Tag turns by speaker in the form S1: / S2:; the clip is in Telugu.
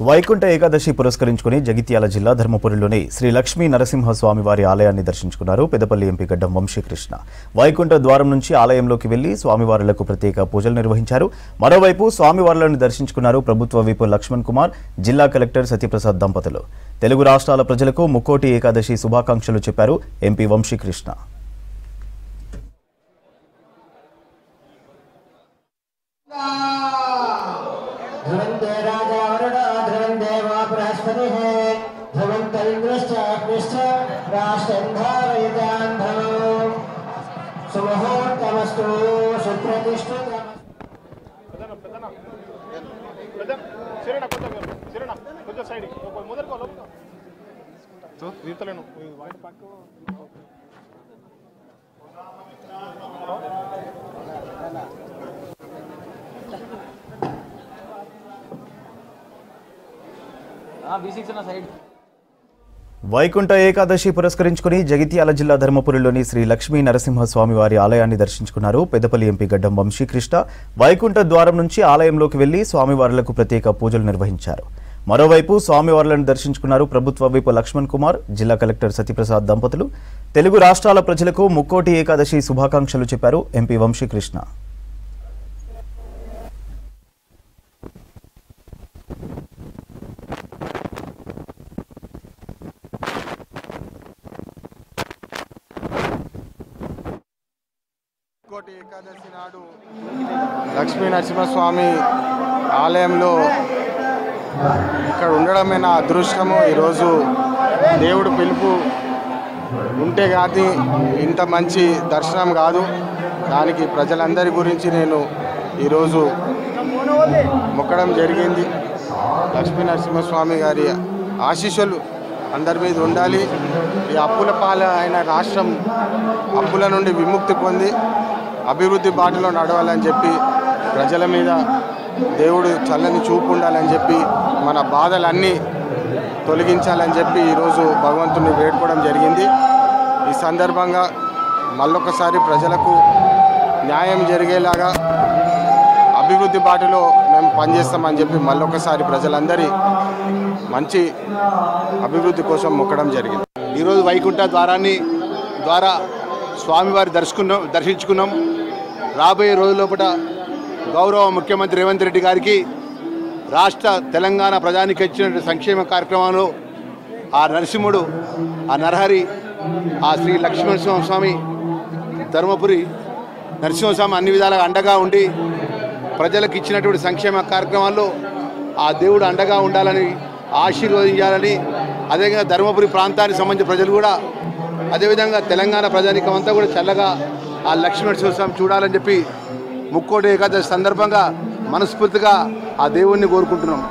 S1: వైకుంఠ ఏకాదశి పురస్కరించుకుని జగిత్యాల జిల్లా ధర్మపురిలోని శ్రీ లక్ష్మీ నరసింహ స్వామివారి ఆలయాన్ని దర్శించుకున్నారు పెద్దపల్లి ఎంపీ గడ్డం వంశీకృష్ణ. వైకుంఠ ద్వారం నుంచి ఆలయంలోకి వెళ్లి స్వామివారులకు ప్రత్యేక పూజలు నిర్వహించారు. మరోవైపు స్వామివారులను దర్శించుకున్నారు ప్రభుత్వ విప్ లక్ష్మణ్ కుమార్, జిల్లా కలెక్టర్ సత్యప్రసాద్ దంపతులు. తెలుగు రాష్ట్రాల ప్రజలకు ముక్కోటి ఏకాదశి శుభాకాంక్షలు చెప్పారు ఎంపీ వంశీకృష్ణ. వైకుంఠ ఏకాదశి పురస్కరించుకుని జగిత్యాల జిల్లా ధర్మపురిలోని శ్రీ లక్ష్మీ నరసింహ స్వామివారి ఆలయాన్ని దర్శించుకున్నారు పెద్దపల్లి ఎంపీ గడ్డం వంశీకృష్ణ. వైకుంఠ ద్వారం నుంచి ఆలయంలోకి వెళ్లి స్వామివారులకు ప్రత్యేక పూజలు నిర్వహించారు. మరోవైపు స్వామివారులను దర్శించుకున్నారు ప్రభుత్వ విప్ లక్ష్మణ్ కుమార్, జిల్లా కలెక్టర్ సత్యప్రసాద్ దంపతులు. తెలుగు రాష్ట్రాల ప్రజలకు ముక్కోటి ఏకాదశి శుభాకాంక్షలు చెప్పారు ఎంపీ వంశీకృష్ణ.
S2: ముక్కోటి ఏకాదశి నాడు లక్ష్మీ నరసింహస్వామి ఆలయంలో ఇక్కడ ఉండడమే నా అదృష్టము. ఈరోజు దేవుడు పిలుపు ఉంటే కానీ ఇంత మంచి దర్శనం కాదు. దానికి ప్రజలందరి గురించి నేను ఈరోజు మొక్కడం జరిగింది. లక్ష్మీ నరసింహస్వామి గారి ఆశీస్సులు అందరి మీద ఉండాలి. ఈ అప్పుల పాల అయిన రాష్ట్రం అప్పుల నుండి విముక్తి పొంది అభివృద్ధి బాటలో నడవాలని చెప్పి, ప్రజల మీద దేవుడు చల్లని చూపు ఉండాలని చెప్పి, మన బాధలన్నీ తొలగించాలని చెప్పి ఈరోజు భగవంతుని వేడుకోవడం జరిగింది. ఈ సందర్భంగా మళ్ళొకసారి ప్రజలకు న్యాయం జరిగేలాగా అభివృద్ధి బాటలో మేము పనిచేస్తామని చెప్పి మళ్ళొకసారి ప్రజలందరి మంచి అభివృద్ధి కోసం మొక్కడం జరిగింది.
S3: ఈరోజు వైకుంఠ ద్వారా స్వామివారి దర్శించుకున్నాం. రాబోయే రోజుల్లోపట గౌరవ ముఖ్యమంత్రి రేవంత్ రెడ్డి గారికి రాష్ట్ర తెలంగాణ ప్రజానికి ఇచ్చిన సంక్షేమ కార్యక్రమాలు ఆ నరసింహుడు, ఆ నరహరి, ఆ శ్రీ లక్ష్మీనరసింహస్వామి ధర్మపురి నరసింహస్వామి అన్ని విధాలుగా అండగా ఉండి ప్రజలకు ఇచ్చినటువంటి సంక్షేమ కార్యక్రమాల్లో ఆ దేవుడు అండగా ఉండాలని ఆశీర్వదించాలని, అదేవిధంగా ధర్మపురి ప్రాంతానికి సంబంధించిన ప్రజలు కూడా, అదేవిధంగా తెలంగాణ ప్రజానికం అంతా కూడా చల్లగా ఆ లక్ష్మీనరసింహస్వామి చూడాలని చెప్పి ముక్కోటి ఏకాదశి సందర్భంగా మనస్ఫూర్తిగా ఆ దేవుణ్ణి కోరుకుంటున్నాం.